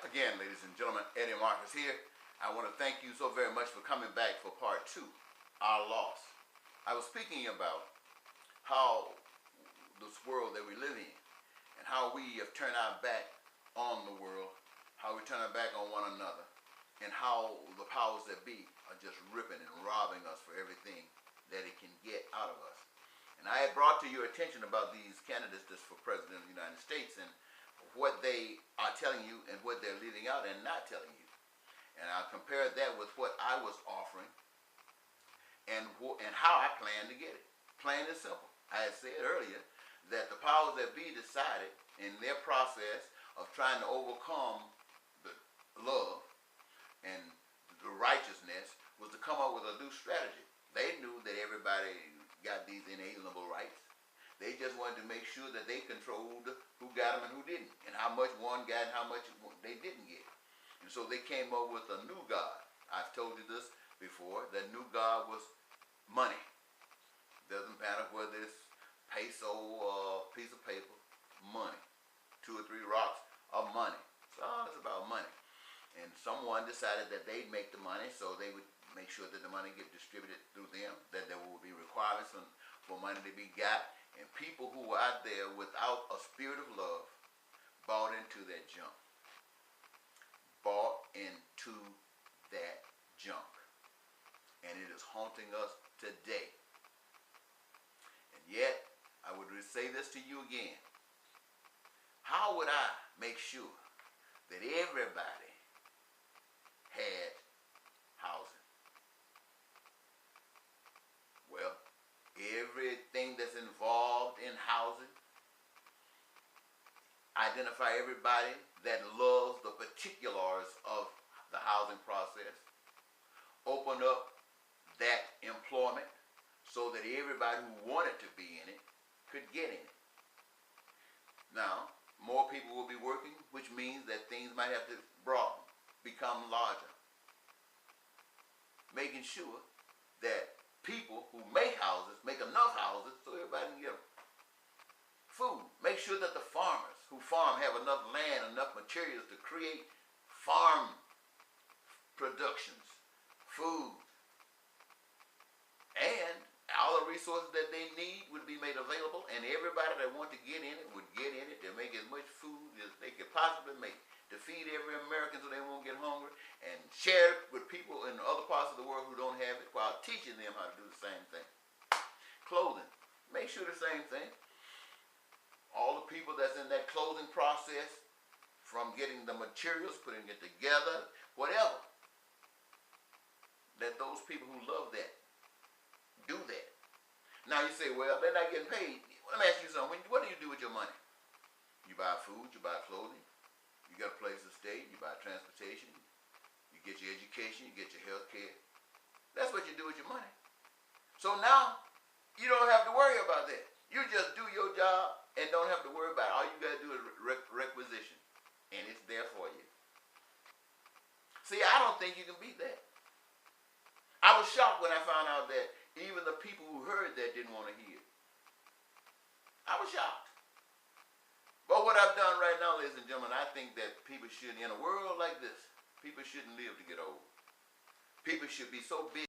again, ladies and gentlemen. Eddie Marcus here. I want to thank you so very much for coming back for part 2, Our Loss. I was speaking about how this world that we live in and how we have turned our back on the world, how we turn our back on one another, and how the powers that be are just ripping and robbing us for everything that it can get out of us. And I had brought to your attention about these candidates just for President of the United States and what they are telling you and what they're leaving out and not telling you. And I compared that with what I was offering and how I plan to get it. Plain and simple. I had said earlier that the powers that be decided in their process of trying to overcome the love and the righteousness was to come up with a new strategy. They knew that everybody got these inalienable rights. They just wanted to make sure that they controlled who got them and who didn't, and how much one got and how much they didn't get. And so they came up with a new God. I've told you this before. That new God was money. Doesn't matter whether it's peso or piece of paper, money. 2 or 3 rocks of money. So it's about money. And someone decided that they'd make the money, so they would make sure that the money get distributed through them, that there will be requirements for money to be got, and people who were out there without a spirit of love bought into that junk. Bought into that junk. And it is haunting us today. And yet, I would say this to you again. How would I make sure that everybody had housing? Well, everything that's involved in housing, identify everybody that loves the particulars of the housing process, open up that employment so that everybody who wanted to be in it could get in it. Now, more people will be working, which means that things might have to broaden, become larger. Making sure that people who make houses make enough houses so everybody can get them. Food. Make sure that the farmers who farm have enough land, enough materials to create farm productions, food, and all the resources that they need would be made available, and everybody that want to get in it would get in it to make as much food as they could possibly make, to feed every American so they won't get hungry, and share it with people in other parts of the world who don't have it while teaching them how to do the same thing. Clothing. Make sure the same thing. All the people that's in that clothing process, from getting the materials, putting it together, whatever, that those people who love that do that. Now you say, well, they're not getting paid. Let me ask you something. What do you do with your money? You buy food, you buy clothing, you got a place to stay, you buy transportation, you get your education, you get your health care. That's what you do with your money. So now, you don't have to worry about that. You just do your job and don't have to worry about it. All you got to do is requisition, and it's there for you. See, I don't think you can beat that. I was shocked when I found out that even the people who heard that didn't want to hear. I was shocked. But what I've done right now, ladies and gentlemen, I think that people should, in a world like this, people shouldn't live to get old. People should be so busy